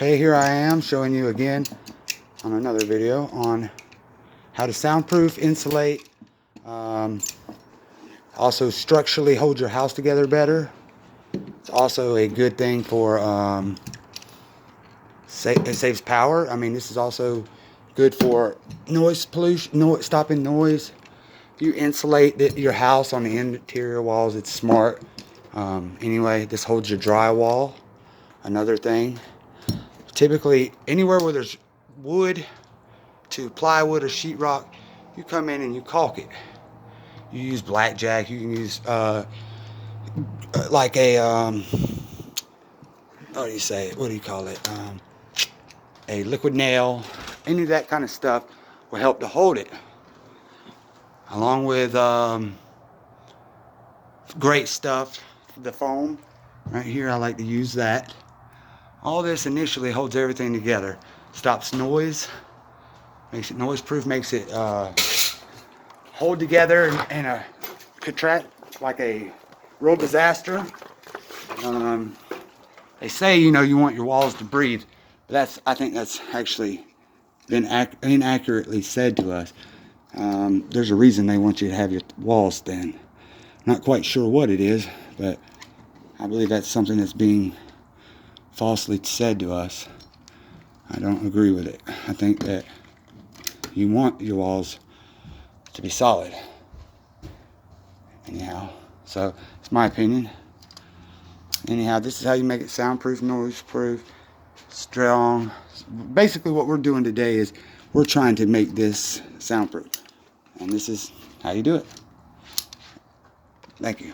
Okay, here I am showing you again on another video on how to soundproof, insulate, also structurally hold your house together better. It's also a good thing for it saves power. I mean, this is also good for noise pollution, stopping noise. If you insulate your house on the interior walls, it's smart. Anyway, this holds your drywall. Another thing, typically anywhere where there's wood to plywood or sheetrock, you come in and you caulk it. You use blackjack. You can use like a what do you say? What do you call it? A liquid nail. Any of that kind of stuff will help to hold it. Along with great stuff, the foam right here. I like to use that. All this initially holds everything together. Stops noise. Makes it noise proof. Makes it hold together in a contract like a real disaster. They say, you know, you want your walls to breathe. But I think that's actually been inaccurately said to us. There's a reason they want you to have your walls thin. Not quite sure what it is, but I believe that's something that's being falsely said to us. I don't agree with it. I think that you want your walls to be solid. Anyhow, so it's my opinion. Anyhow, this is how you make it soundproof, noise-proof, strong. Basically what we're doing today is we're trying to make this soundproof. And this is how you do it. Thank you.